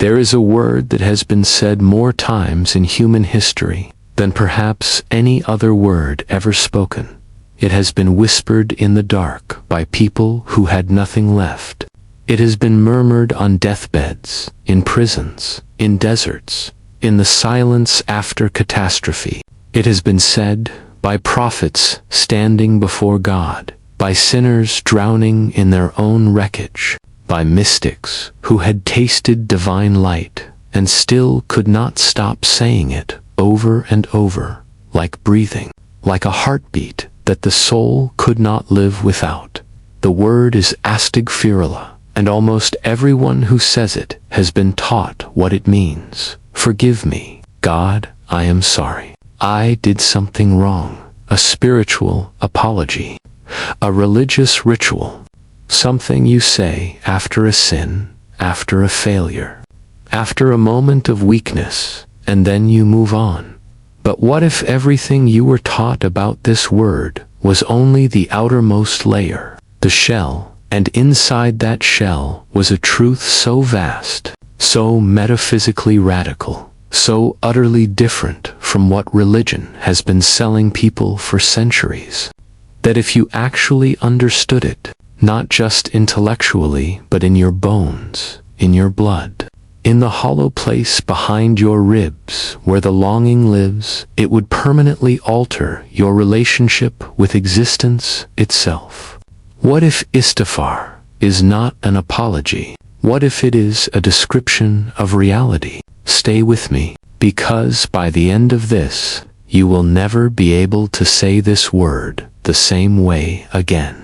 There is a word that has been said more times in human history than perhaps any other word ever spoken. It has been whispered in the dark by people who had nothing left. It has been murmured on deathbeds, in prisons, in deserts, in the silence after catastrophe. It has been said by prophets standing before God, by sinners drowning in their own wreckage, by mystics who had tasted divine light and still could not stop saying it over and over, like breathing, like a heartbeat that the soul could not live without. The word is Astaghfirullah, and almost everyone who says it has been taught what it means. Forgive me, God, I am sorry. I did something wrong. A spiritual apology, a religious ritual, something you say after a sin, after a failure, after a moment of weakness, and then you move on. But what if everything you were taught about this word was only the outermost layer, the shell, and inside that shell was a truth so vast, so metaphysically radical, so utterly different from what religion has been selling people for centuries, that if you actually understood it, not just intellectually, but in your bones, in your blood, in the hollow place behind your ribs where the longing lives, it would permanently alter your relationship with existence itself. What if Istighfar is not an apology? What if it is a description of reality? Stay with me, because by the end of this, you will never be able to say this word the same way again.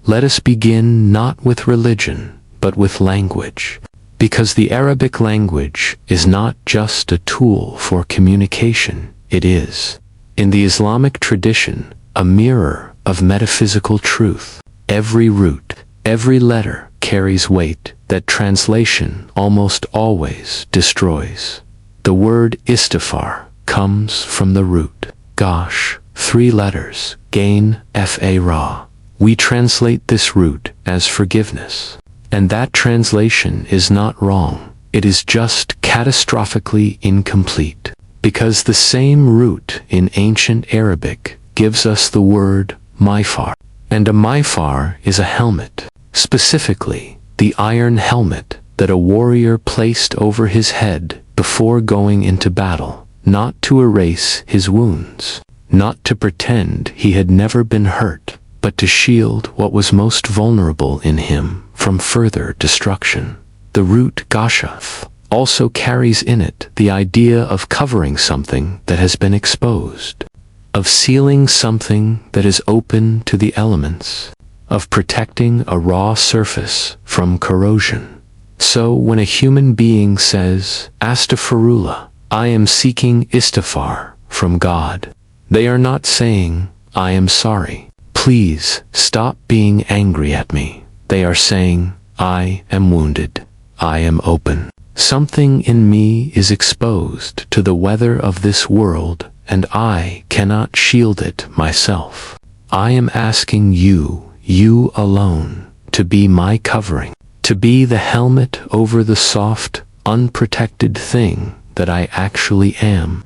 Let us begin not with religion, but with language, because the Arabic language is not just a tool for communication, it is, in the Islamic tradition, a mirror of metaphysical truth. Every root, every letter carries weight that translation almost always destroys. The word Istighfar comes from the root Gosh, 3 letters, Gain, Fa-Ra. We translate this root as forgiveness. And that translation is not wrong. It is just catastrophically incomplete. Because the same root in ancient Arabic gives us the word Mifar. And a Mifar is a helmet. Specifically, the iron helmet that a warrior placed over his head before going into battle, not to erase his wounds, not to pretend he had never been hurt, but to shield what was most vulnerable in him from further destruction. The root Gashaf also carries in it the idea of covering something that has been exposed, of sealing something that is open to the elements, of protecting a raw surface from corrosion. So when a human being says, Astaghfirullah, I am seeking Istighfar from God, they are not saying, I am sorry. Please stop being angry at me. They are saying, I am wounded. I am open. Something in me is exposed to the weather of this world, and I cannot shield it myself. I am asking you, you alone, to be my covering, to be the helmet over the soft, unprotected thing that I actually am.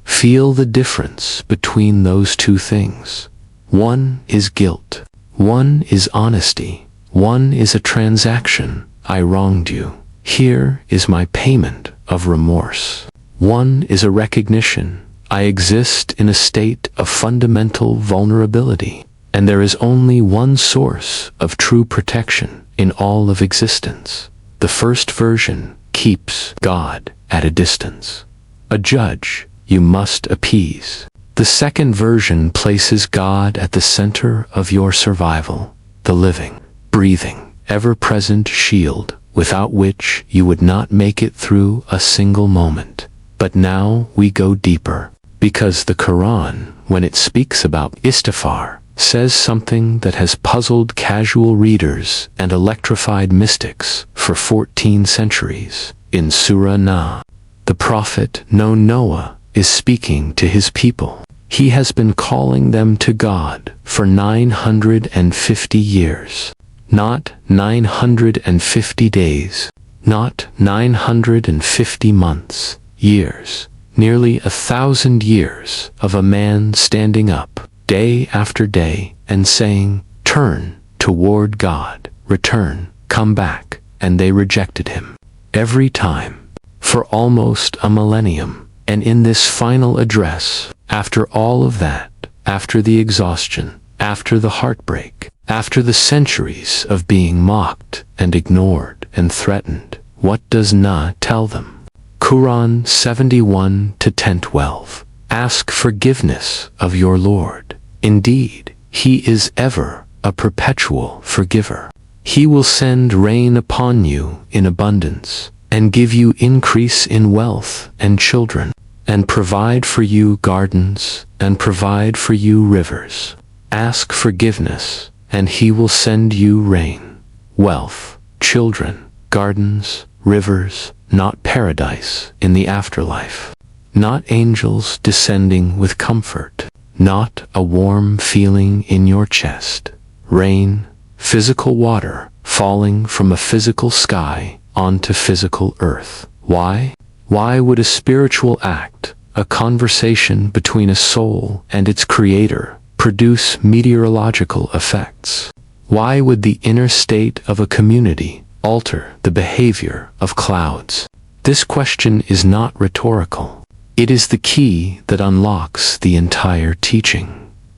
Feel the difference between those two things. One is guilt. One is honesty. One is a transaction. I wronged you. Here is my payment of remorse. One is a recognition. I exist in a state of fundamental vulnerability, and there is only one source of true protection in all of existence. The first version keeps God at a distance. A judge you must appease. The second version places God at the center of your survival, the living, breathing, ever-present shield without which you would not make it through a single moment. But now we go deeper, because the Quran, when it speaks about Istighfar, says something that has puzzled casual readers and electrified mystics for 14 centuries. In Surah Nuh, the prophet Noah is speaking to his people. He has been calling them to God for 950 years. Not 950 days, not 950 months, years, nearly 1,000 years of a man standing up, day after day, and saying, "Turn toward God, return, come back," and they rejected him. Every time, for almost a millennium, and in this final address, after all of that, after the exhaustion, after the heartbreak, after the centuries of being mocked and ignored and threatened, what does Nuh tell them? Quran 71 to 10:12. Ask forgiveness of your Lord. Indeed, he is ever a perpetual forgiver. He will send rain upon you in abundance, and give you increase in wealth and children, and provide for you gardens, and provide for you rivers. Ask forgiveness, and he will send you rain, wealth, children, gardens, rivers, not paradise in the afterlife, not angels descending with comfort, not a warm feeling in your chest, rain, physical water falling from a physical sky onto physical earth. Why? Why would a spiritual act, a conversation between a soul and its creator, produce meteorological effects? Why would the inner state of a community alter the behavior of clouds? This question is not rhetorical. It is the key that unlocks the entire teaching.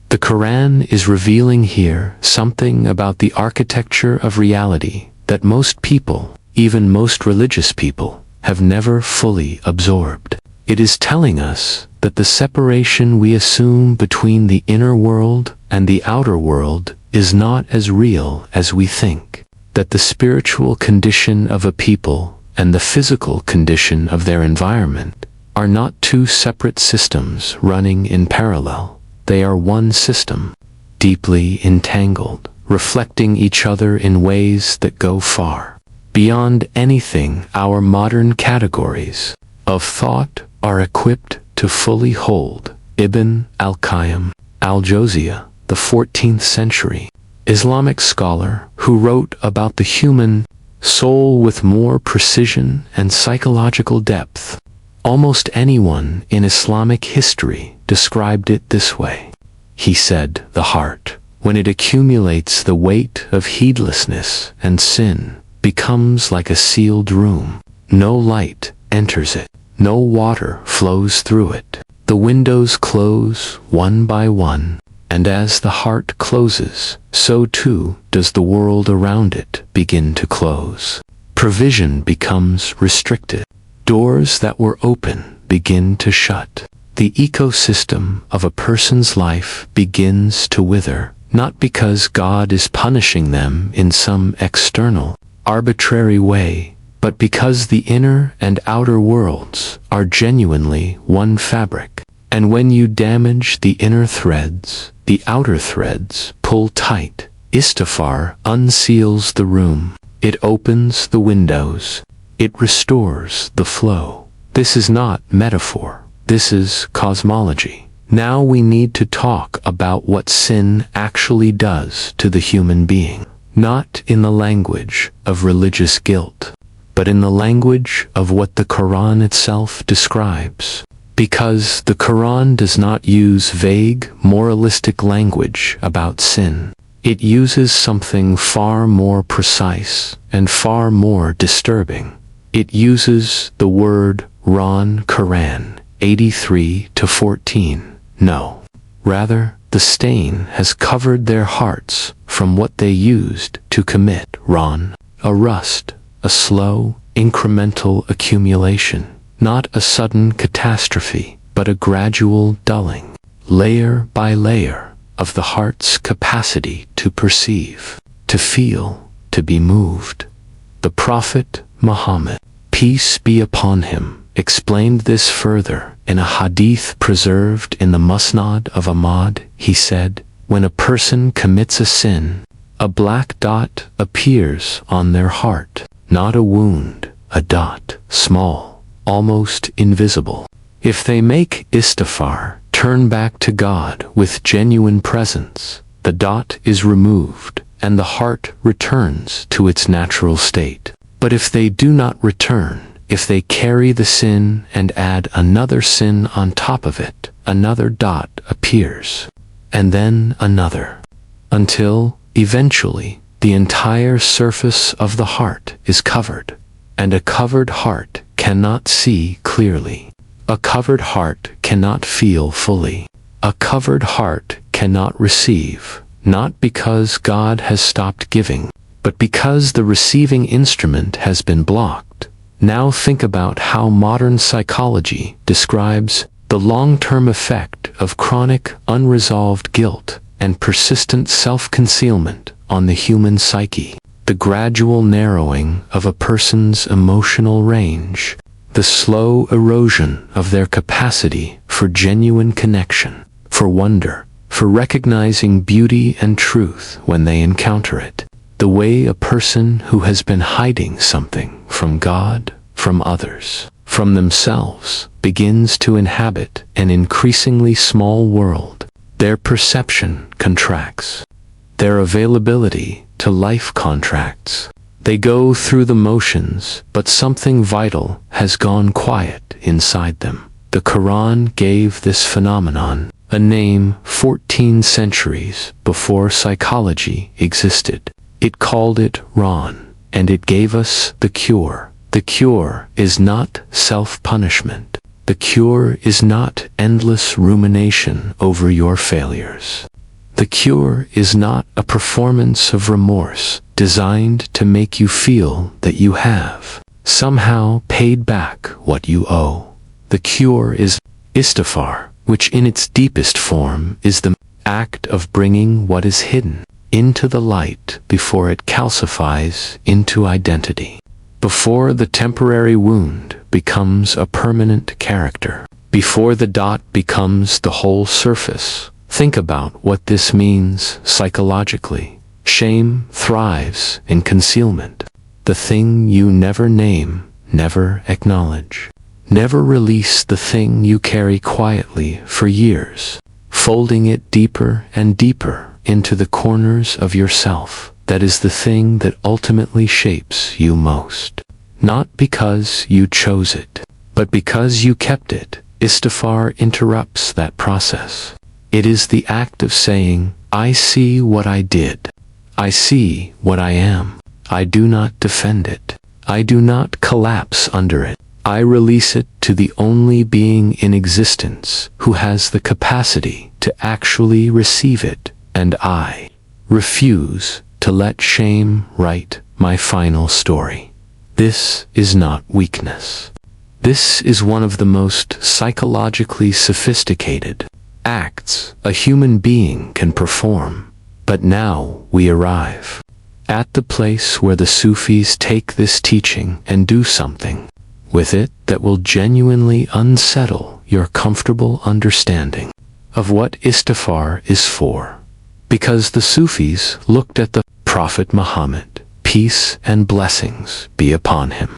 The Quran is revealing here something about the architecture of reality that most people, even most religious people, have never fully absorbed. It is telling us that the separation we assume between the inner world and the outer world is not as real as we think, that the spiritual condition of a people and the physical condition of their environment are not two separate systems running in parallel. They are one system, deeply entangled, reflecting each other in ways that go far beyond anything our modern categories of thought are equipped to fully hold. Ibn al-Qayyim al-Jawziyah, the 14th century Islamic scholar who wrote about the human soul with more precision and psychological depth. Almost anyone in Islamic history described it this way. He said, "The heart, when it accumulates the weight of heedlessness and sin, becomes like a sealed room. No light enters it, no water flows through it. The windows close one by one, and as the heart closes, so too does the world around it begin to close. Provision becomes restricted. Doors that were open begin to shut. The ecosystem of a person's life begins to wither, not because God is punishing them in some external, arbitrary way, but because the inner and outer worlds are genuinely one fabric. And when you damage the inner threads, the outer threads pull tight. Istighfar unseals the room. It opens the windows. It restores the flow. This is not metaphor. This is cosmology. Now we need to talk about what sin actually does to the human being. Not in the language of religious guilt, but in the language of what the Quran itself describes. Because the Quran does not use vague, moralistic language about sin. It uses something far more precise and far more disturbing. It uses the word Raan, Quran 83 to 14. No. Rather, the stain has covered their hearts from what they used to commit Raan, a rust, a slow, incremental accumulation. Not a sudden catastrophe, but a gradual dulling, layer by layer, of the heart's capacity to perceive, to feel, to be moved. The Prophet Muhammad, peace be upon him, explained this further in a hadith preserved in the Musnad of Ahmad. He said, "When a person commits a sin, a black dot appears on their heart, not a wound, a dot, small, almost invisible. If they make istighfar, turn back to God with genuine presence, the dot is removed and the heart returns to its natural state." But if they do not return, if they carry the sin and add another sin on top of it, another dot appears, and then another, until, eventually, the entire surface of the heart is covered, and a covered heart cannot see clearly. A covered heart cannot feel fully. A covered heart cannot receive, not because God has stopped giving, but because the receiving instrument has been blocked. Now think about how modern psychology describes the long-term effect of chronic, unresolved guilt and persistent self-concealment on the human psyche. The gradual narrowing of a person's emotional range, the slow erosion of their capacity for genuine connection, for wonder, for recognizing beauty and truth when they encounter it. The way a person who has been hiding something from God, from others, from themselves, begins to inhabit an increasingly small world. Their perception contracts. Their availability to life contracts. They go through the motions, but something vital has gone quiet inside them. The Quran gave this phenomenon a name 14 centuries before psychology existed. It called it Raan, and it gave us the cure. The cure is not self-punishment. The cure is not endless rumination over your failures. The cure is not a performance of remorse designed to make you feel that you have somehow paid back what you owe. The cure is Istighfar, which in its deepest form is the act of bringing what is hidden into the light before it calcifies into identity, before the temporary wound becomes a permanent character, before the dot becomes the whole surface. Think about what this means psychologically. Shame thrives in concealment. The thing you never name, never acknowledge. Never release the thing you carry quietly for years, folding it deeper and deeper into the corners of yourself. That is the thing that ultimately shapes you most. Not because you chose it, but because you kept it. Istighfar interrupts that process. It is the act of saying, I see what I did. I see what I am. I do not defend it. I do not collapse under it. I release it to the only being in existence who has the capacity to actually receive it, and I refuse to let shame write my final story. This is not weakness. This is one of the most psychologically sophisticated acts a human being can perform. But now we arrive at the place where the Sufis take this teaching and do something with it that will genuinely unsettle your comfortable understanding of what Istighfar is for. Because the Sufis looked at the Prophet Muhammad, peace and blessings be upon him,